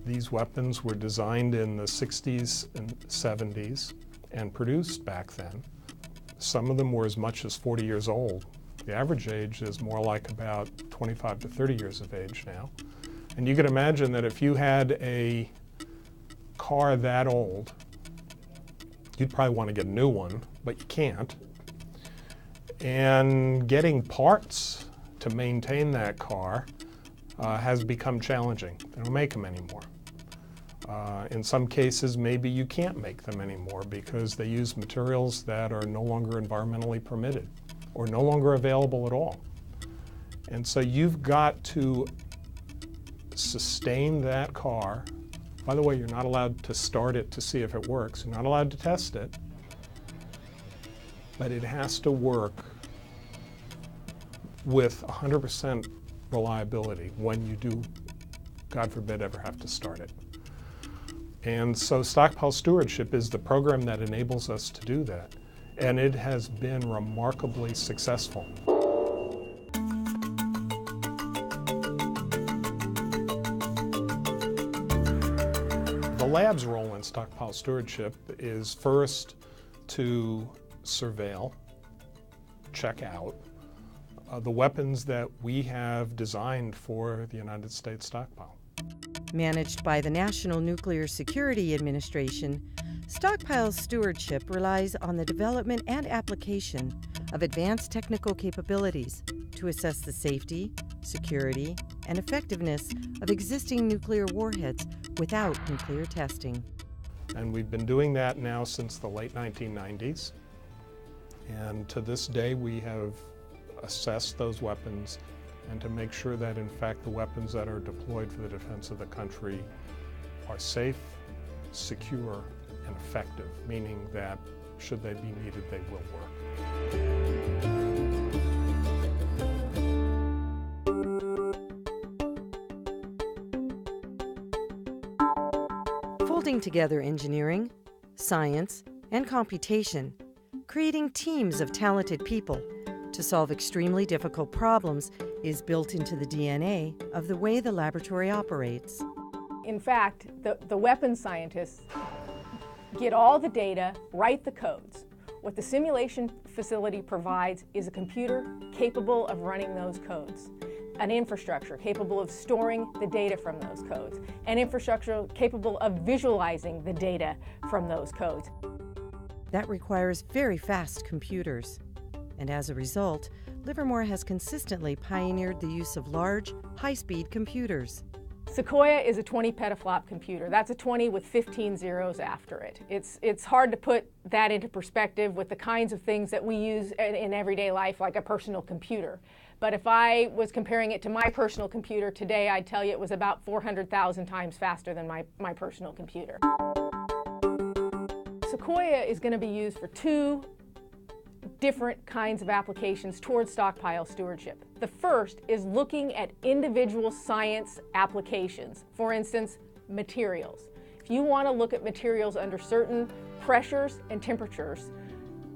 These weapons were designed in the 60s and 70s and produced back then. Some of them were as much as 40 years old. The average age is more like about 25 to 30 years of age now. And you can imagine that if you had a car that old, you'd probably want to get a new one, but you can't. And getting parts to maintain that car has become challenging. They don't make them anymore. In some cases, maybe you can't make them anymore because they use materials that are no longer environmentally permitted or no longer available at all. And so you've got to sustain that car. By the way, you're not allowed to start it to see if it works. You're not allowed to test it. But it has to work with 100% reliability when you do, God forbid, ever have to start it. And so Stockpile Stewardship is the program that enables us to do that. And it has been remarkably successful. The lab's role in Stockpile Stewardship is first to surveil, check out the weapons that we have designed for the United States stockpile. Managed by the National Nuclear Security Administration, Stockpile Stewardship relies on the development and application of advanced technical capabilities to assess the safety, security, and effectiveness of existing nuclear warheads without nuclear testing. And we've been doing that now since the late 1990s. And to this day, we have assessed those weapons and to make sure that, in fact, the weapons that are deployed for the defense of the country are safe, secure, and effective, meaning that, should they be needed, they will work. Folding together engineering, science, and computation, creating teams of talented people to solve extremely difficult problems is built into the DNA of the way the laboratory operates. In fact, the weapons scientists get all the data, write the codes. What the simulation facility provides is a computer capable of running those codes, an infrastructure capable of storing the data from those codes, an infrastructure capable of visualizing the data from those codes. That requires very fast computers. And as a result, Livermore has consistently pioneered the use of large, high-speed computers. Sequoia is a 20 petaflop computer. That's a 20 with 15 zeros after it. It's hard to put that into perspective with the kinds of things that we use in everyday life, like a personal computer. But if I was comparing it to my personal computer today, I'd tell you it was about 400,000 times faster than my personal computer. Sequoia is going to be used for two different kinds of applications towards stockpile stewardship. The first is looking at individual science applications. For instance, materials. If you want to look at materials under certain pressures and temperatures,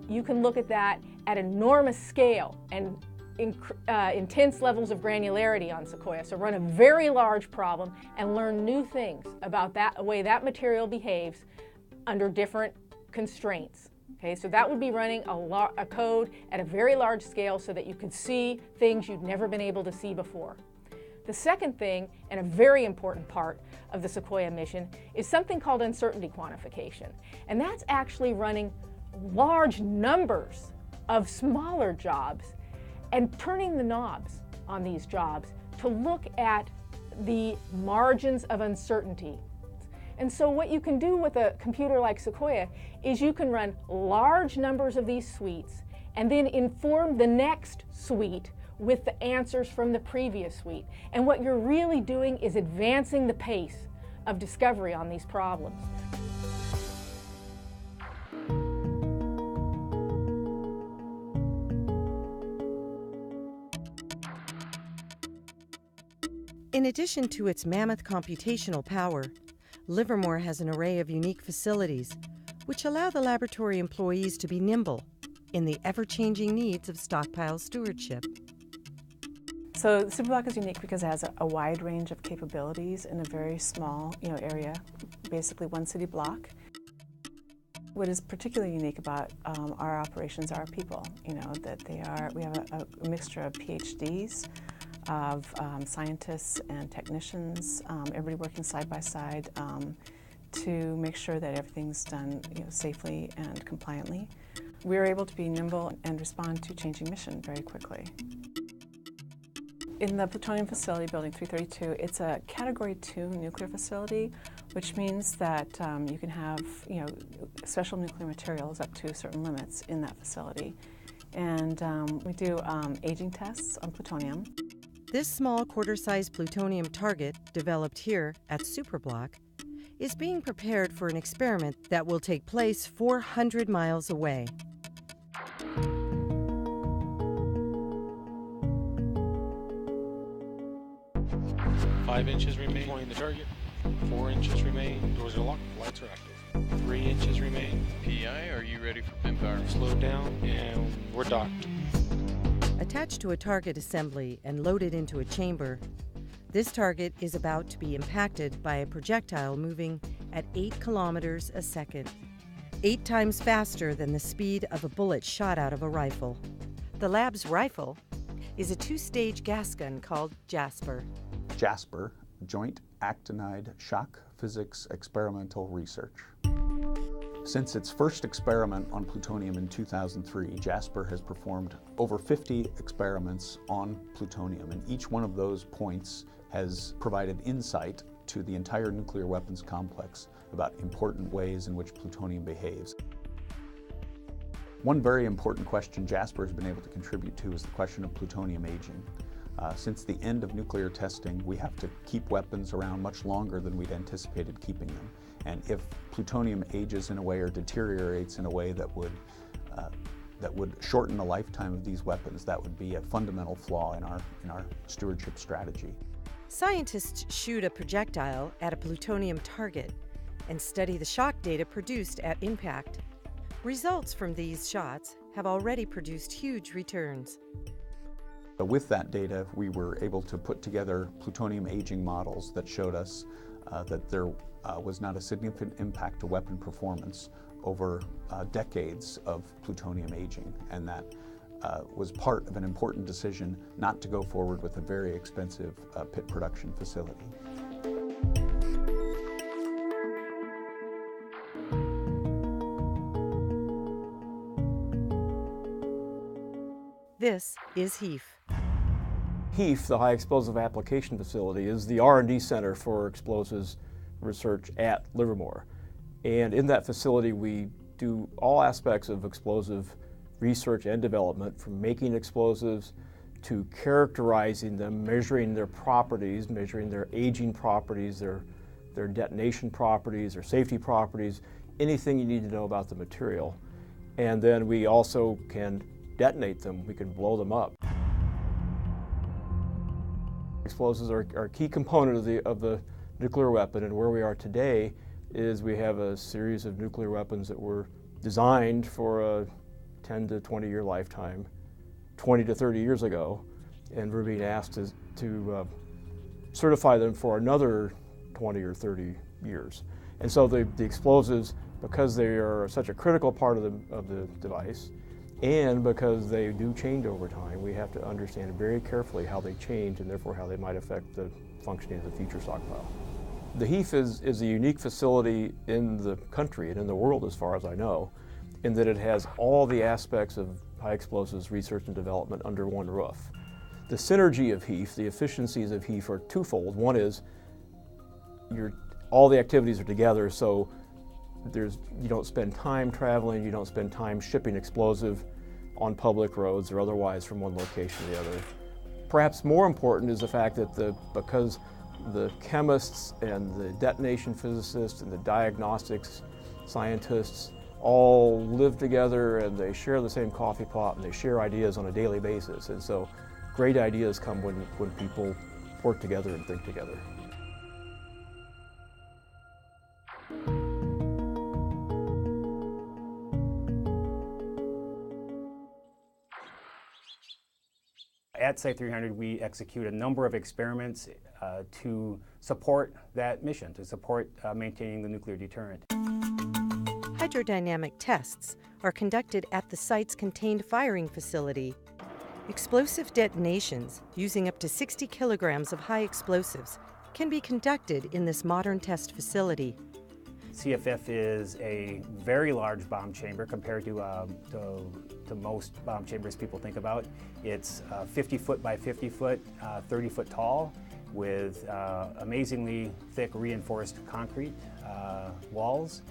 you can look at that at enormous scale and intense levels of granularity on Sequoia. So run a very large problem and learn new things about the way that material behaves under different constraints. Okay, so that would be running a code at a very large scale so that you could see things you'd never been able to see before. The second thing, and a very important part of the Sequoia mission, is something called uncertainty quantification. And that's actually running large numbers of smaller jobs and turning the knobs on these jobs to look at the margins of uncertainty. And so what you can do with a computer like Sequoia is you can run large numbers of these suites and then inform the next suite with the answers from the previous suite. And what you're really doing is advancing the pace of discovery on these problems. In addition to its mammoth computational power, Livermore has an array of unique facilities which allow the laboratory employees to be nimble in the ever-changing needs of stockpile stewardship. So the Superblock is unique because it has a wide range of capabilities in a very small area, basically one city block. What is particularly unique about our operations are our people. That we have a mixture of PhDs, of scientists and technicians, everybody working side by side to make sure that everything's done safely and compliantly. We're able to be nimble and respond to changing mission very quickly. In the plutonium facility, Building 332, it's a Category 2 nuclear facility, which means that you can have special nuclear materials up to certain limits in that facility. And we do aging tests on plutonium. This small quarter-sized plutonium target, developed here at Superblock, is being prepared for an experiment that will take place 400 miles away. Five inches remain pointing the target. 4 inches remain. Doors are locked. Lights are active. 3 inches remain. PI, are you ready for pin power? Slow down and we're docked. Attached to a target assembly and loaded into a chamber, this target is about to be impacted by a projectile moving at 8 kilometers a second, 8 times faster than the speed of a bullet shot out of a rifle. The lab's rifle is a 2-stage gas gun called JASPER. JASPER, Joint Actinide Shock Physics Experimental Research. Since its first experiment on plutonium in 2003, JASPER has performed over 50 experiments on plutonium, and each one of those points has provided insight to the entire nuclear weapons complex about important ways in which plutonium behaves. One very important question JASPER has been able to contribute to is the question of plutonium aging. Since the end of nuclear testing, we have to keep weapons around much longer than we'd anticipated keeping them. And if plutonium ages in a way or deteriorates in a way that would shorten the lifetime of these weapons, that would be a fundamental flaw in our stewardship strategy. Scientists shoot a projectile at a plutonium target and study the shock data produced at impact. Results from these shots have already produced huge returns. With that data, we were able to put together plutonium aging models that showed us that there was not a significant impact to weapon performance over decades of plutonium aging, and that was part of an important decision not to go forward with a very expensive pit production facility. This is HEAF. HEAF, the High Explosive Application Facility, is the R&D center for explosives research at Livermore. And in that facility, we do all aspects of explosive research and development, from making explosives to characterizing them, measuring their properties, measuring their aging properties, their detonation properties, their safety properties, anything you need to know about the material. And then we also can detonate them, we can blow them up. Explosives are a key component of the nuclear weapon, and where we are today is we have a series of nuclear weapons that were designed for a 10 to 20 year lifetime 20 to 30 years ago, and we're being asked to certify them for another 20 or 30 years. And so the explosives, because they are such a critical part of the device, and because they do change over time, we have to understand very carefully how they change and therefore how they might affect the functioning of the future stockpile. The HEAF is a unique facility in the country and in the world, as far as I know, in that it has all the aspects of high explosives research and development under one roof. The synergy of HEAF, the efficiencies of HEAF, are twofold. One is all the activities are together, so you don't spend time traveling, you don't spend time shipping explosive on public roads or otherwise from one location to the other. Perhaps more important is the fact that because the chemists and the detonation physicists and the diagnostics scientists all live together and they share the same coffee pot and they share ideas on a daily basis. And so great ideas come when people work together and think together. At Site 300, we execute a number of experiments to support that mission, to support maintaining the nuclear deterrent. Hydrodynamic tests are conducted at the site's contained firing facility. Explosive detonations using up to 60 kilograms of high explosives can be conducted in this modern test facility. CFF is a very large bomb chamber compared to most bomb chambers people think about. It's 50 foot by 50 foot, 30 foot tall, with amazingly thick reinforced concrete walls.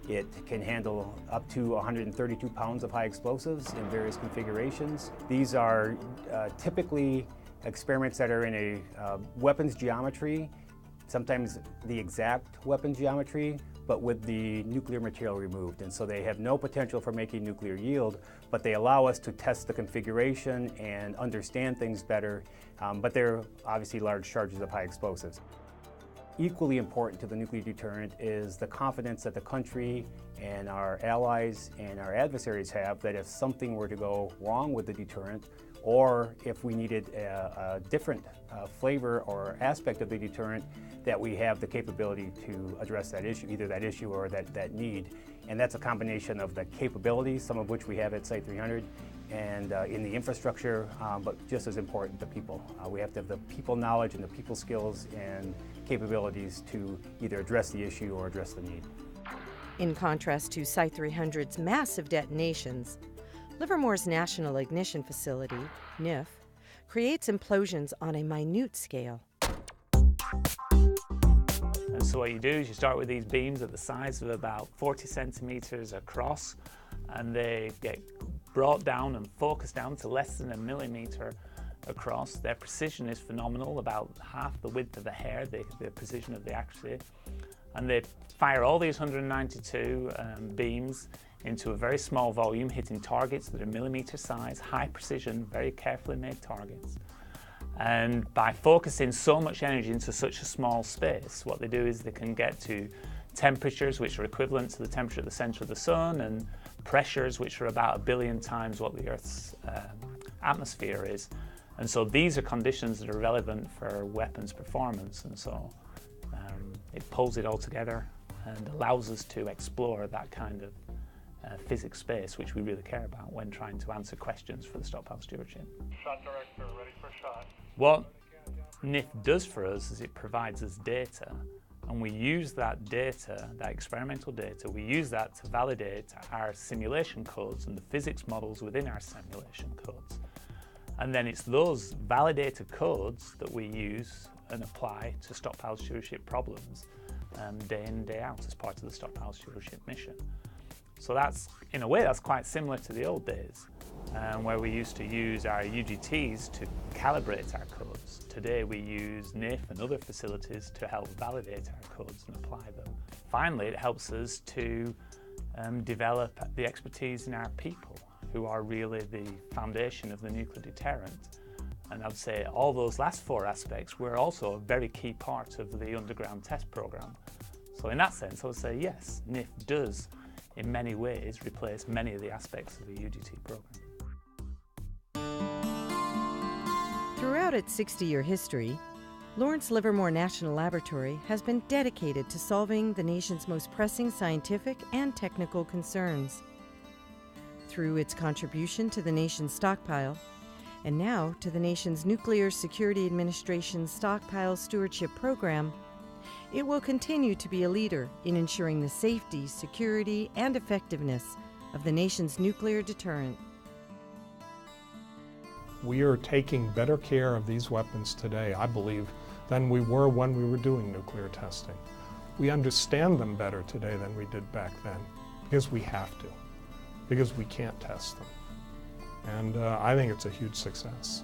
It can handle up to 132 pounds of high explosives in various configurations. These are typically experiments that are in a weapons geometry, sometimes the exact weapon geometry, but with the nuclear material removed. And so they have no potential for making nuclear yield, but they allow us to test the configuration and understand things better, but they're obviously large charges of high explosives. Equally important to the nuclear deterrent is the confidence that the country and our allies and our adversaries have that if something were to go wrong with the deterrent, or if we needed a different flavor or aspect of the deterrent, that we have the capability to address that issue, either that issue or that need. And that's a combination of the capabilities, some of which we have at Site 300, and in the infrastructure, but just as important, the people. We have to have the people knowledge and the people skills and capabilities to either address the issue or address the need. In contrast to Site 300's massive detonations, Livermore's National Ignition Facility, HEAF, creates implosions on a minute scale. And so what you do is you start with these beams at the size of about 40 centimeters across, and they get brought down and focused down to less than 1 millimeter across. Their precision is phenomenal, about half the width of a hair, the precision of the accuracy. And they fire all these 192 beams into a very small volume, hitting targets that are millimeter size, high precision, very carefully made targets. And by focusing so much energy into such a small space, what they do is they can get to temperatures which are equivalent to the temperature at the center of the sun, and pressures which are about 1 billion times what the Earth's atmosphere is. And so these are conditions that are relevant for weapons performance, and so it pulls it all together and allows us to explore that kind of physics space which we really care about when trying to answer questions for the stockpile stewardship. Shot director, ready for shot. What HEAF does for us is it provides us data, and we use that data, that experimental data, we use that to validate our simulation codes and the physics models within our simulation codes. And then it's those validated codes that we use and apply to stockpile stewardship problems day in, day out as part of the stockpile stewardship mission. So that's, in a way, that's quite similar to the old days, where we used to use our UGTs to calibrate our codes. Today we use HEAF and other facilities to help validate our codes and apply them. Finally, it helps us to develop the expertise in our people, who are really the foundation of the nuclear deterrent. And I'd say all those last 4 aspects were also a very key part of the underground test program. So in that sense, I would say yes, HEAF does in many ways replace many of the aspects of the UGT program. Throughout its 60-year history, Lawrence Livermore National Laboratory has been dedicated to solving the nation's most pressing scientific and technical concerns. Through its contribution to the nation's stockpile, and now to the nation's Nuclear Security Administration's Stockpile Stewardship Program, it will continue to be a leader in ensuring the safety, security, and effectiveness of the nation's nuclear deterrent. We are taking better care of these weapons today, I believe, than we were when we were doing nuclear testing. We understand them better today than we did back then, because we have to, because we can't test them. And I think it's a huge success.